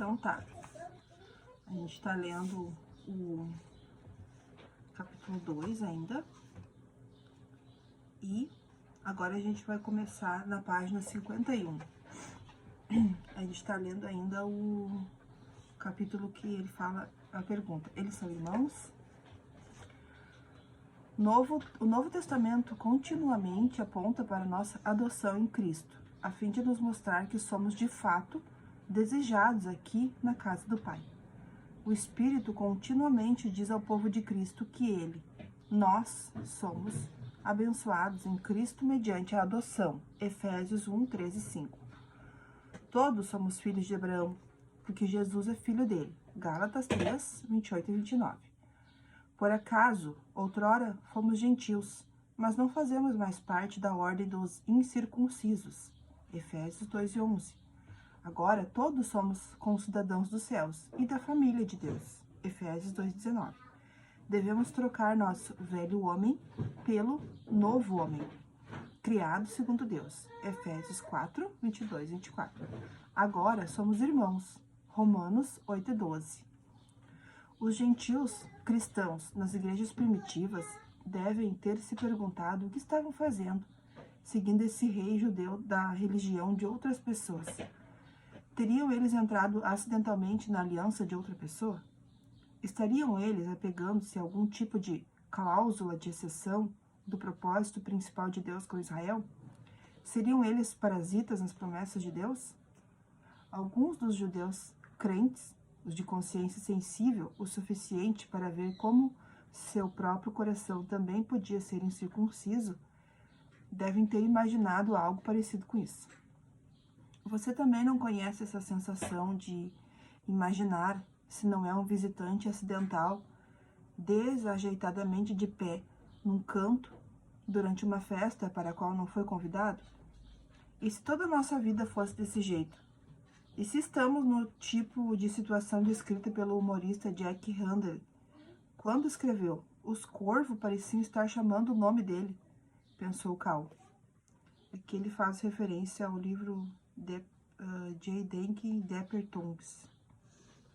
Então tá, a gente tá lendo o capítulo 2 ainda, e agora a gente vai começar na página 51. A gente tá lendo ainda o capítulo que ele fala a pergunta: eles são irmãos? O Novo Testamento continuamente aponta para a nossa adoção em Cristo, a fim de nos mostrar que somos de fato desejados aqui na casa do Pai. O Espírito continuamente diz ao povo de Cristo que nós somos abençoados em Cristo mediante a adoção. Efésios 1, 13 e 5. Todos somos filhos de Abraão, porque Jesus é filho dele. Gálatas 3, 28 e 29. Por acaso, outrora fomos gentios, mas não fazemos mais parte da ordem dos incircuncisos. Efésios 2 e 11. Agora todos somos concidadãos dos céus e da família de Deus. Efésios 2,19. Devemos trocar nosso velho homem pelo novo homem, criado segundo Deus. Efésios 4, 22 e 24. Agora somos irmãos. Romanos 8 e 12. Os gentios cristãos nas igrejas primitivas devem ter se perguntado o que estavam fazendo, seguindo esse rei judeu da religião de outras pessoas. Teriam eles entrado acidentalmente na aliança de outra pessoa? Estariam eles apegando-se a algum tipo de cláusula de exceção do propósito principal de Deus com Israel? Seriam eles parasitas nas promessas de Deus? Alguns dos judeus crentes, os de consciência sensível o suficiente para ver como seu próprio coração também podia ser incircunciso, devem ter imaginado algo parecido com isso. Você também não conhece essa sensação de imaginar, se não é um visitante acidental, desajeitadamente de pé, num canto, durante uma festa para a qual não foi convidado? E se toda a nossa vida fosse desse jeito? E se estamos no tipo de situação descrita pelo humorista Jack Handel, quando escreveu: os corvos pareciam estar chamando o nome dele, pensou Cal. Aqui ele faz referência ao livro J. Denke Deppertongs,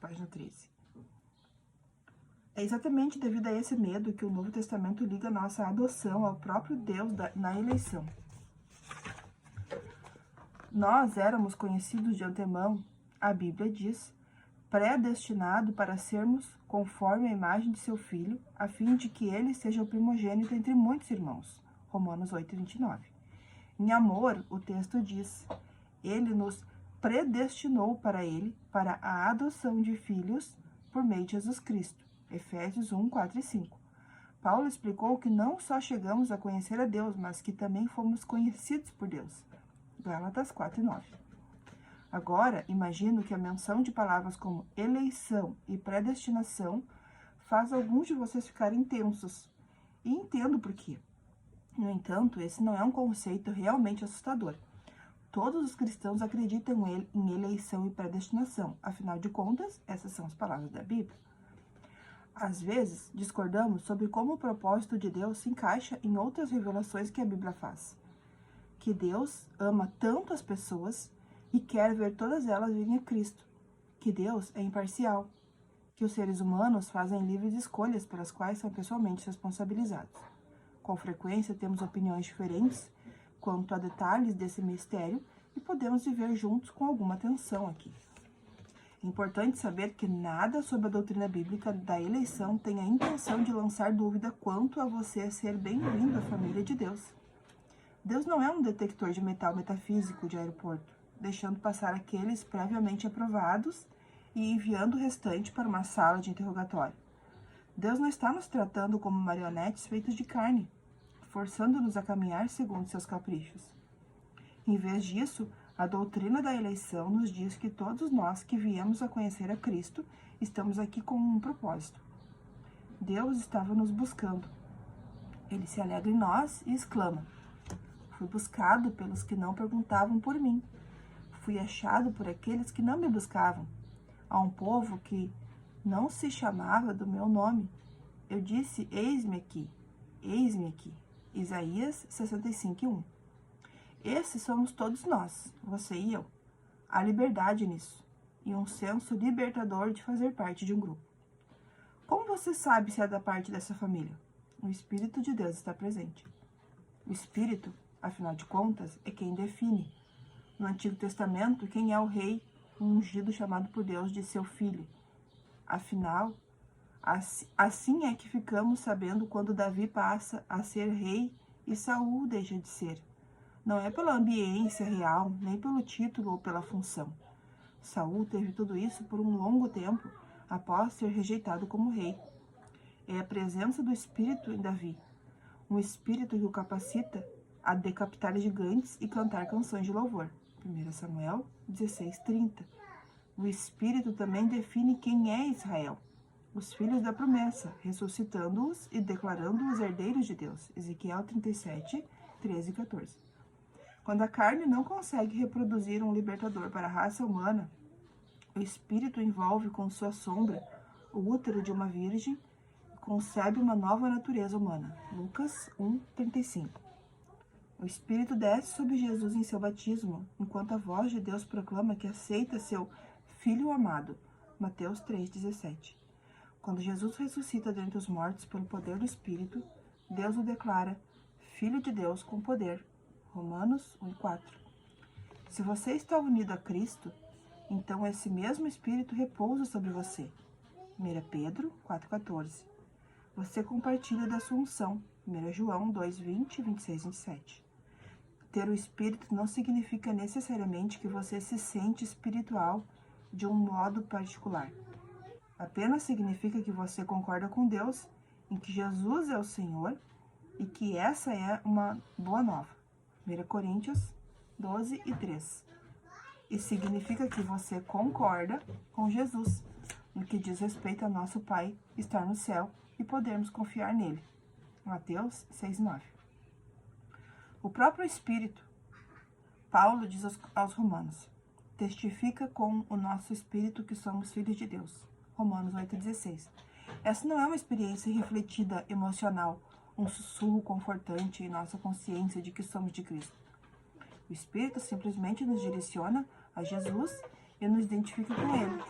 página 13. É exatamente devido a esse medo que o Novo Testamento liga nossa adoção ao próprio Deus na eleição. Nós éramos conhecidos de antemão, a Bíblia diz, predestinado para sermos conforme a imagem de seu Filho, a fim de que ele seja o primogênito entre muitos irmãos. Romanos 8, 29. Em amor, o texto diz: ele nos predestinou para a adoção de filhos por meio de Jesus Cristo. Efésios 1, 4 e 5. Paulo explicou que não só chegamos a conhecer a Deus, mas que também fomos conhecidos por Deus. Gálatas 4 e 9. Agora, imagino que a menção de palavras como eleição e predestinação faz alguns de vocês ficarem tensos. E entendo por quê. No entanto, esse não é um conceito realmente assustador. Todos os cristãos acreditam em eleição e predestinação. Afinal de contas, essas são as palavras da Bíblia. Às vezes, discordamos sobre como o propósito de Deus se encaixa em outras revelações que a Bíblia faz. Que Deus ama tanto as pessoas e quer ver todas elas virem a Cristo. Que Deus é imparcial. Que os seres humanos fazem livres escolhas pelas quais são pessoalmente responsabilizados. Com frequência, temos opiniões diferentes quanto a detalhes desse mistério e podemos viver juntos com alguma tensão aqui. É importante saber que nada sobre a doutrina bíblica da eleição tem a intenção de lançar dúvida quanto a você ser bem-vindo à família de Deus. Deus não é um detector de metal metafísico de aeroporto, deixando passar aqueles previamente aprovados e enviando o restante para uma sala de interrogatório. Deus não está nos tratando como marionetes feitos de carne, forçando-nos a caminhar segundo seus caprichos. Em vez disso, a doutrina da eleição nos diz que todos nós que viemos a conhecer a Cristo estamos aqui com um propósito. Deus estava nos buscando. Ele se alegra em nós e exclama: fui buscado pelos que não perguntavam por mim. Fui achado por aqueles que não me buscavam. A um povo que não se chamava do meu nome, eu disse: eis-me aqui, eis-me aqui. Isaías 65, 1. Esses somos todos nós, você e eu. Há liberdade nisso. e um senso libertador de fazer parte de um grupo. Como você sabe se é da parte dessa família? O Espírito de Deus está presente. O Espírito, afinal de contas, é quem define. No Antigo Testamento, quem é o rei, um ungido chamado por Deus de seu filho. Afinal, assim é que ficamos sabendo quando Davi passa a ser rei e Saul deixa de ser. Não é pela ambiência real, nem pelo título ou pela função. Saul teve tudo isso por um longo tempo após ser rejeitado como rei. É a presença do Espírito em Davi, um Espírito que o capacita a decapitar gigantes e cantar canções de louvor. 1 Samuel 16:30. O Espírito também define quem é Israel, os filhos da promessa, ressuscitando-os e declarando-os herdeiros de Deus. Ezequiel 37:13 e 14. Quando a carne não consegue reproduzir um libertador para a raça humana, o Espírito envolve com sua sombra o útero de uma virgem e concebe uma nova natureza humana. Lucas 1:35. O Espírito desce sobre Jesus em seu batismo, enquanto a voz de Deus proclama que aceita seu Filho amado. Mateus 3:17. Quando Jesus ressuscita dentre os mortos pelo poder do Espírito, Deus o declara Filho de Deus com poder. Romanos 1:4. Se você está unido a Cristo, então esse mesmo Espírito repousa sobre você. 1 Pedro 4:14. Você compartilha da sua unção. 1 João 2:20, 26 e 27. Ter o Espírito não significa necessariamente que você se sente espiritual de um modo particular. Apenas significa que você concorda com Deus em que Jesus é o Senhor e que essa é uma boa nova. 1 Coríntios 12:3. E significa que você concorda com Jesus no que diz respeito a nosso Pai estar no céu e podermos confiar nele. Mateus 6:9. O próprio Espírito, Paulo diz aos Romanos, testifica com o nosso Espírito que somos filhos de Deus. Romanos 8:16. Essa não é uma experiência refletida emocional, um sussurro confortante em nossa consciência de que somos de Cristo. O Espírito simplesmente nos direciona a Jesus e nos identifica com Ele,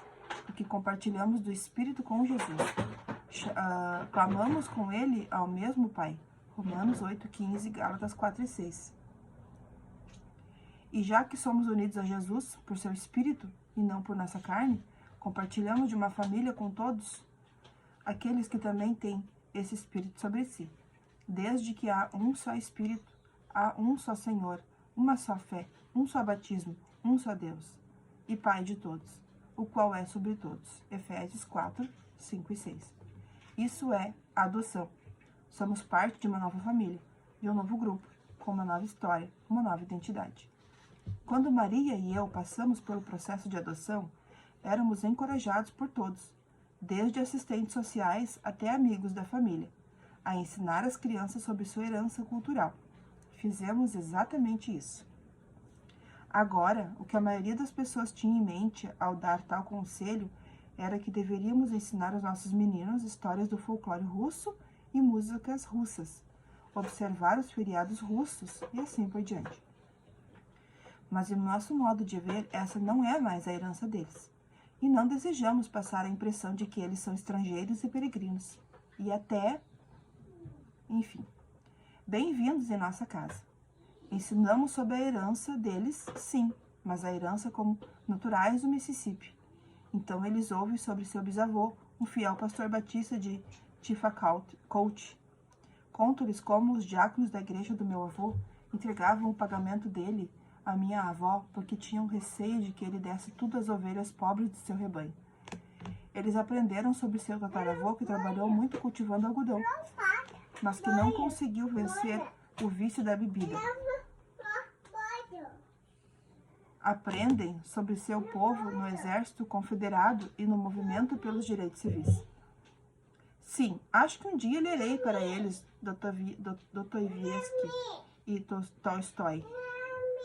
porque compartilhamos do Espírito com Jesus. Clamamos com Ele ao mesmo Pai. Romanos 8:15, Gálatas 4:6. E já que somos unidos a Jesus por seu Espírito e não por nossa carne, compartilhamos de uma família com todos aqueles que também têm esse Espírito sobre si. Desde que há um só Espírito, há um só Senhor, uma só fé, um só batismo, um só Deus, e Pai de todos, o qual é sobre todos. Efésios 4:5 e 6. Isso é adoção. Somos parte de uma nova família, de um novo grupo, com uma nova história, uma nova identidade. Quando Maria e eu passamos pelo processo de adoção, éramos encorajados por todos, desde assistentes sociais até amigos da família, a ensinar as crianças sobre sua herança cultural. Fizemos exatamente isso. Agora, o que a maioria das pessoas tinha em mente ao dar tal conselho era que deveríamos ensinar aos nossos meninos histórias do folclore russo e músicas russas, observar os feriados russos e assim por diante. Mas, em nosso modo de ver, essa não é mais a herança deles. E não desejamos passar a impressão de que eles são estrangeiros e peregrinos. E até, enfim, bem-vindos em nossa casa. Ensinamos sobre a herança deles, sim, mas a herança como naturais do Mississippi. Então eles ouvem sobre seu bisavô, um fiel pastor batista de Chifacouche. Conto-lhes como os diáconos da igreja do meu avô entregavam o pagamento dele à minha avó, porque tinham receio de que ele desse tudo às ovelhas pobres de seu rebanho. Eles aprenderam sobre seu tataravô, que trabalhou muito cultivando algodão, mas que não conseguiu vencer o vício da bebida. Aprendem sobre seu povo no exército confederado e no movimento pelos direitos civis. Sim, acho que um dia lerei para eles Dostoiévski e Tolstói,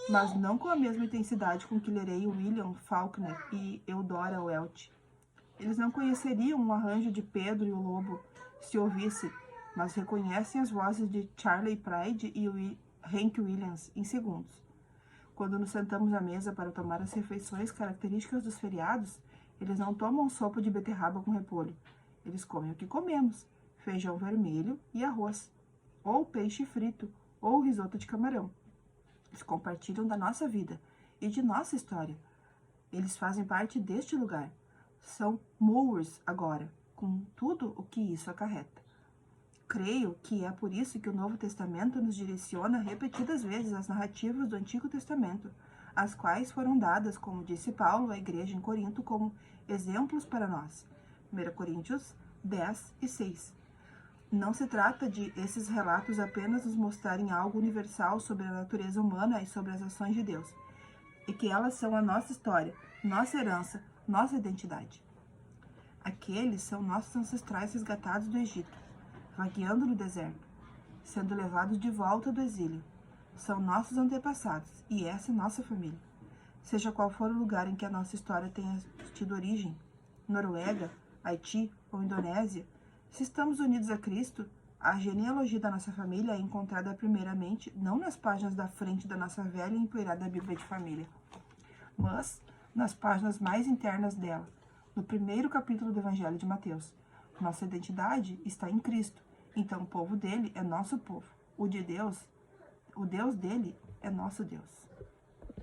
mas não com a mesma intensidade com que lerei William Faulkner e Eudora Welty. Eles não conheceriam um arranjo de Pedro e o Lobo se ouvisse, mas reconhecem as vozes de Charley Pride e Hank Williams em segundos. Quando nos sentamos à mesa para tomar as refeições características dos feriados, eles não tomam sopa de beterraba com repolho. Eles comem o que comemos: feijão vermelho e arroz, ou peixe frito, ou risoto de camarão. Eles compartilham da nossa vida e de nossa história. Eles fazem parte deste lugar. São Moors agora, com tudo o que isso acarreta. Creio que é por isso que o Novo Testamento nos direciona repetidas vezes às narrativas do Antigo Testamento, as quais foram dadas, como disse Paulo à igreja em Corinto, como exemplos para nós. 1 Coríntios 10 e 6. Não se trata de esses relatos apenas nos mostrarem algo universal sobre a natureza humana e sobre as ações de Deus, e que elas são a nossa história, nossa herança, nossa identidade. Aqueles são nossos ancestrais resgatados do Egito, vagueando no deserto, sendo levados de volta do exílio. São nossos antepassados, e essa é nossa família. Seja qual for o lugar em que a nossa história tenha tido origem, Noruega, Haiti ou Indonésia, se estamos unidos a Cristo, a genealogia da nossa família é encontrada primeiramente não nas páginas da frente da nossa velha e empoeirada Bíblia de família, mas nas páginas mais internas dela, no primeiro capítulo do Evangelho de Mateus. Nossa identidade está em Cristo, então o povo dele é nosso povo. O Deus dele é nosso Deus.